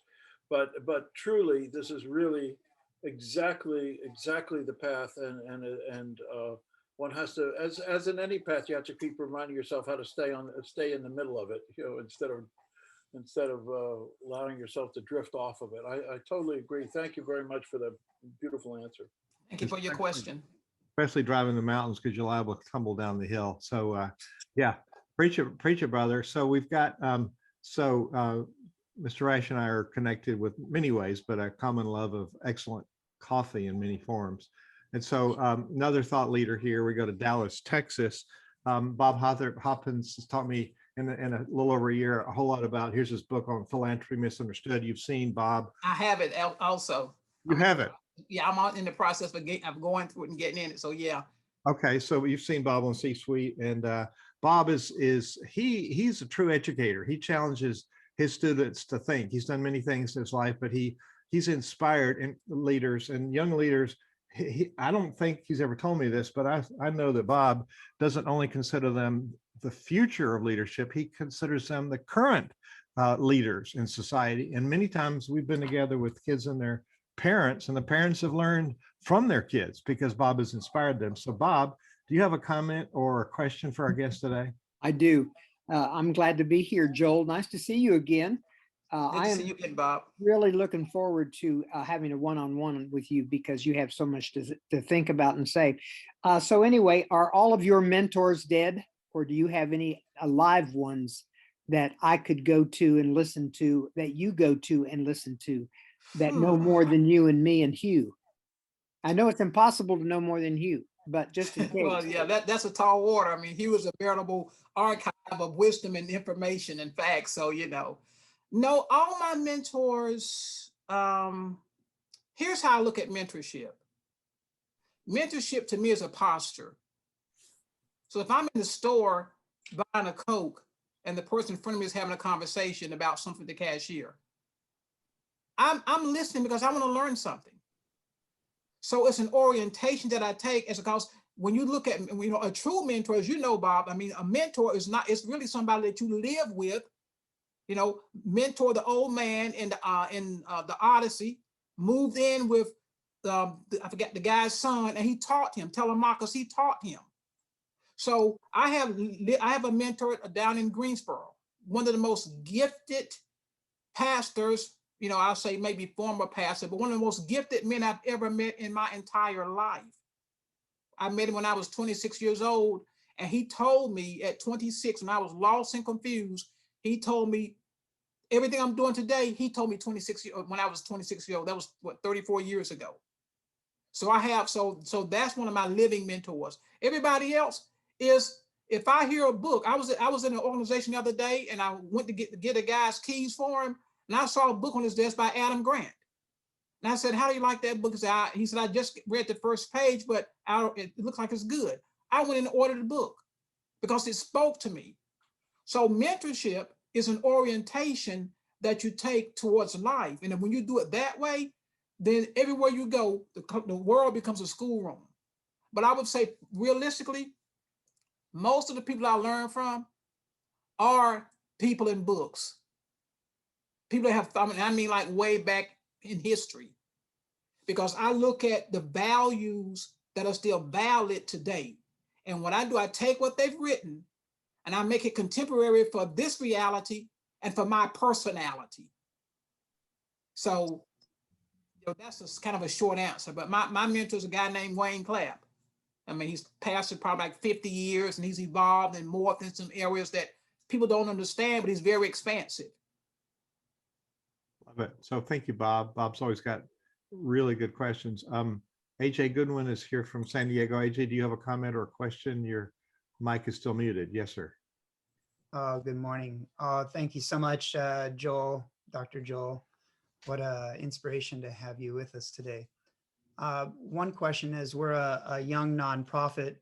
But truly, this is really exactly the path, and one has to, as in any path, you have to keep reminding yourself how to stay in the middle of it, instead of allowing yourself to drift off of it. I totally agree. Thank you very much for that beautiful answer. Thank you for your question. Especially driving the mountains because you're liable to tumble down the hill. So yeah, preach it, brother. So we've got Mr. Rash and I are connected with many ways, but a common love of excellent coffee in many forms. And so another thought leader here, we go to Dallas, Texas. Bob Hoppins has taught me in a little over a year a whole lot about, here's his book on philanthropy misunderstood. You've seen, Bob. I have it also. You have it? Yeah, I'm in the process of going through it and getting in it. So yeah. Okay, so you've seen Bob on C-Suite, and Bob he's a true educator. He challenges his students to think. He's done many things in his life, but he's inspired leaders and young leaders. I don't think he's ever told me this, but I know that Bob doesn't only consider them the future of leadership, he considers them the current leaders in society. And many times we've been together with kids and their parents, and the parents have learned from their kids because Bob has inspired them. So Bob, do you have a comment or a question for our guest today? I do. I'm glad to be here, Joel. Nice to see you again. I am see you again, Bob. Really looking forward to having a one-on-one with you because you have so much to think about and say. So anyway, are all of your mentors dead, or do you have any alive ones that I could go to and listen to, that you go to and listen to, that know more than you and me and Hugh? I know it's impossible to know more than Hugh, but just in case. Well, yeah, that's a tall order. I mean, he was a veritable archive of wisdom and information and facts. So, no, all my mentors, here's how I look at mentorship. Mentorship to me is a posture. So if I'm in the store buying a Coke and the person in front of me is having a conversation about something with the cashier, I'm listening because I want to learn something. So it's an orientation that I take, as because when you look at, a true mentor, as you know, Bob, I mean, a mentor is not, it's really somebody that you live with. Mentor the old man in the Odyssey, moved in with I forget the guy's son, and he taught him. Telemachus, he taught him. So I have a mentor down in Greensboro, one of the most gifted pastors I'll say maybe former pastor, but one of the most gifted men I've ever met in my entire life. I met him when I was 26 years old, and he told me at 26, when I was lost and confused, he told me everything I'm doing today. He told me when I was 26 years old. That was what, 34 years ago. So so that's one of my living mentors. Everybody else is, if I hear a book, I was in an organization the other day, and I went to get a guy's keys for him, and I saw a book on his desk by Adam Grant. And I said, "How do you like that book?" He said, "I just read the first page, but it looks like it's good." I went and ordered the book because it spoke to me. So mentorship is an orientation that you take towards life. And when you do it that way, then everywhere you go, the world becomes a schoolroom. But I would say, realistically, most of the people I learn from are people in books. People that have, I mean like way back in history, because I look at the values that are still valid today. And what I do, I take what they've written and I make it contemporary for this reality and for my personality. So that's kind of a short answer, but my mentor is a guy named Wayne Clapp. I mean, he's pastored probably like 50 years, and he's evolved and morphed in some areas that people don't understand, but he's very expansive. Love it. So thank you, Bob. Bob's always got really good questions. AJ Goodwin is here from San Diego. AJ, do you have a comment or a question? Your mic is still muted. Yes, sir. Good morning. Thank you so much, Joel, Dr. Joel. What an inspiration to have you with us today. One question is, we're a young nonprofit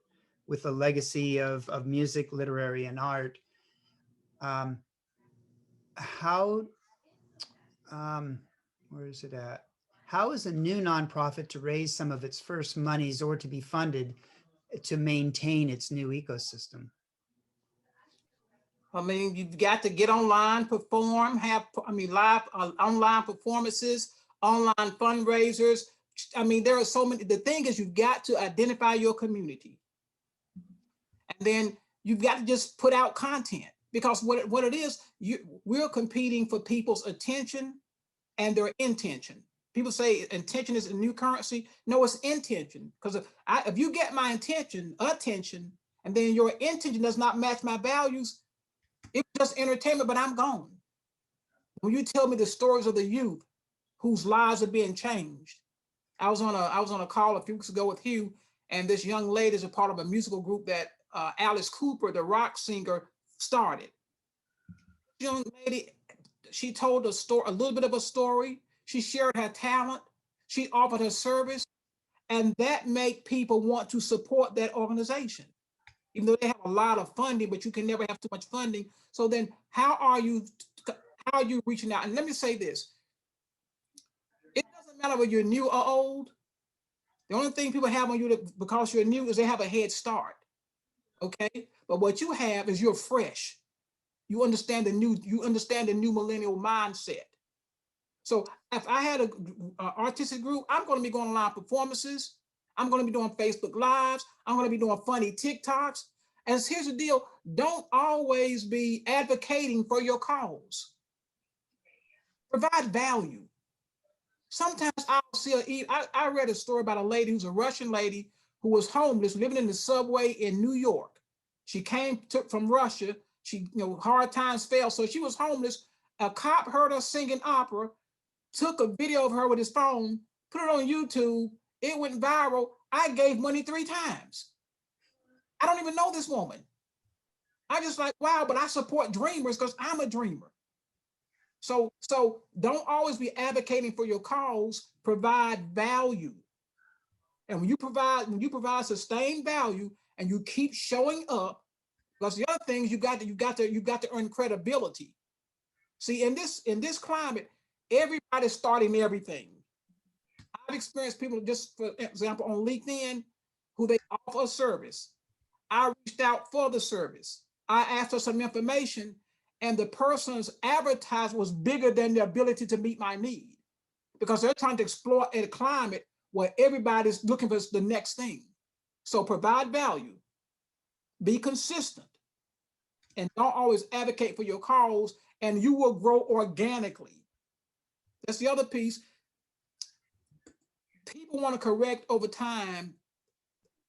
with a legacy of music, literary, and art. Where is it at? How is a new nonprofit to raise some of its first monies or to be funded to maintain its new ecosystem? I mean, you've got to get online, perform, live online performances, online fundraisers. I mean, there are so many. The thing is, you've got to identify your community. And then you've got to just put out content, because what it is, we're competing for people's attention and their intention. People say intention is a new currency. No, it's intention. Because if you get my attention, and then your intention does not match my values, it's just entertainment, but I'm gone. When you tell me the stories of the youth whose lives are being changed. I was on a call a few weeks ago with Hugh, and this young lady is a part of a musical group that Alice Cooper, the rock singer, started. Young lady, she told a little bit of a story. She shared her talent. She offered her service, and that made people want to support that organization. Even though they have a lot of funding, but you can never have too much funding. So then how are you reaching out? And let me say this. It doesn't matter whether you're new or old. The only thing people have on you because you're new is they have a head start. Okay? But what you have is you're fresh. You understand the new millennial mindset. So if I had an artistic group, I'm going to be going on live performances. I'm going to be doing Facebook Lives. I'm going to be doing funny TikToks. And here's the deal. Don't always be advocating for your cause. Provide value. Sometimes I'll see I read a story about a lady who's a Russian lady who was homeless, living in the subway in New York. She took from Russia. She, hard times fell, so she was homeless. A cop heard her singing opera, took a video of her with his phone, put it on YouTube. It went viral. I gave money 3 times. I don't even know this woman. I just like, wow, but I support dreamers because I'm a dreamer. So don't always be advocating for your cause, provide value. And when you provide sustained value and you keep showing up, because the other thing is you got to earn credibility. See, in this climate, everybody's starting everything. I've experienced people, just for example, on LinkedIn, who they offer a service. I reached out for the service. I asked for some information, and the person's advertisement was bigger than their ability to meet my need, because they're trying to explore a climate where everybody's looking for the next thing. So provide value, be consistent, and don't always advocate for your cause, and you will grow organically. That's the other piece. People want to correct over time,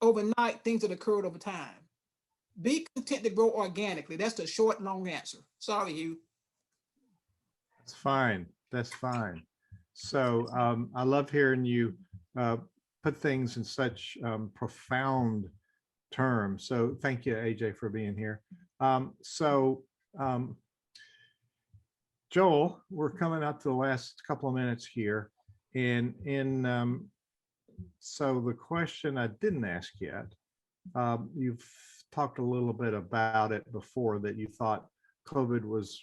overnight, things that occurred over time. Be content to grow organically. That's the short, long answer. Sorry, Hugh. That's fine. That's fine. So I love hearing you put things in such profound terms. So thank you, AJ, for being here. Joel, we're coming up to the last couple of minutes here. So the question I didn't ask yet, you've talked a little bit about it before, that you thought COVID was,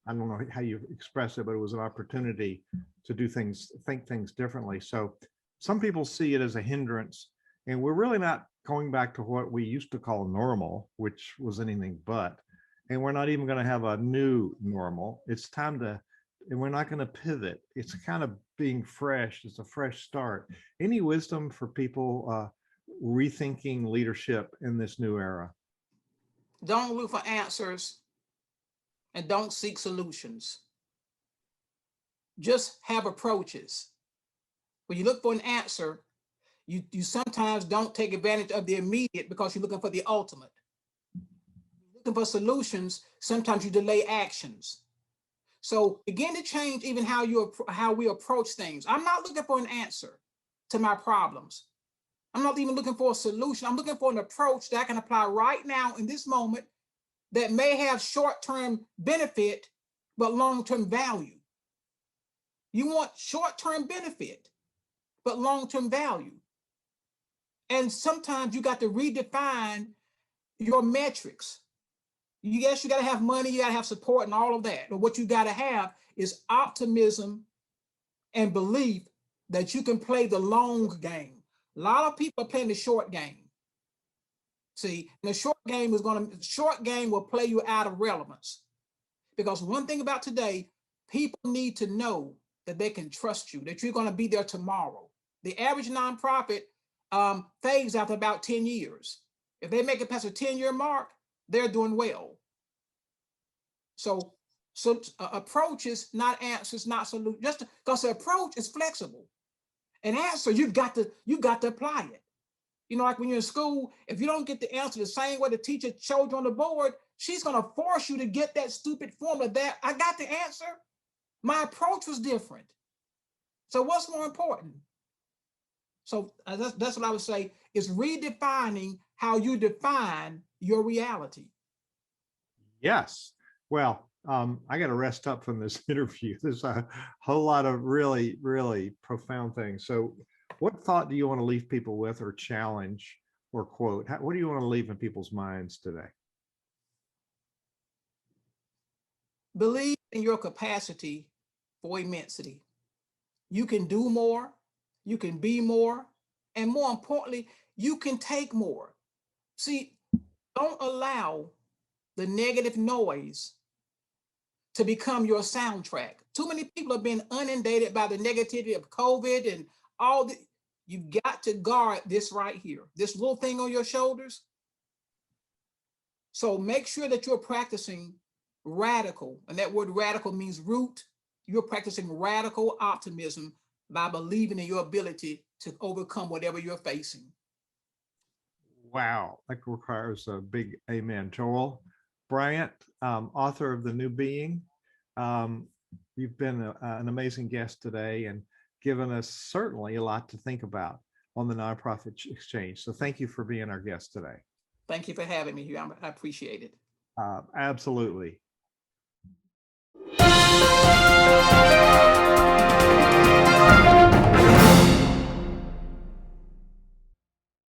I don't know how you express it, but it was an opportunity to do things, think things differently. So some people see it as a hindrance, and we're really not going back to what we used to call normal, which was anything but, and we're not even going to have a new normal. It's time to, and we're not going to pivot. It's kind of being fresh. It's a fresh start. Any wisdom for people rethinking leadership in this new era? Don't look for answers and don't seek solutions. Just have approaches. When you look for an answer, you sometimes don't take advantage of the immediate because you're looking for the ultimate. Looking for solutions, sometimes you delay actions. So begin to change even how we approach things. I'm not looking for an answer to my problems. I'm not even looking for a solution. I'm looking for an approach that I can apply right now in this moment that may have short-term benefit, but long-term value. You want short-term benefit, but long-term value. And sometimes you got to redefine your metrics. Yes, you got to have money, you got to have support and all of that. But what you got to have is optimism and belief that you can play the long game. A lot of people are playing the short game. See, and the short game will play you out of relevance. Because one thing about today, people need to know that they can trust you, that you're going to be there tomorrow. The average nonprofit fades after about 10 years. If they make it past a 10-year mark, they're doing well. So approaches, not answers, not solutions. Just because the approach is flexible. An answer, you've got to apply it. You know, like when you're in school, if you don't get the answer the same way the teacher showed you on the board, she's going to force you to get that stupid formula there. I got the answer. My approach was different. So what's more important? So that's what I would say is redefining how you define your reality. Yes. Well, I got to rest up from this interview. There's a whole lot of really, really profound things. So what thought do you want to leave people with, or challenge, or quote? What do you want to leave in people's minds today? Believe in your capacity for immensity. You can do more, you can be more, and more importantly, you can take more. See, don't allow the negative noise to become your soundtrack. Too many people have been inundated by the negativity of COVID and all the, you've got to guard this right here, this little thing on your shoulders. So make sure that you're practicing radical, and that word radical means root. You're practicing radical optimism by believing in your ability to overcome whatever you're facing. Wow, that requires a big amen. Joel Bryant, author of The New Being. You've been an amazing guest today and given us certainly a lot to think about on the Nonprofit Exchange. So thank you for being our guest today. Thank you for having me here. I appreciate it. Absolutely.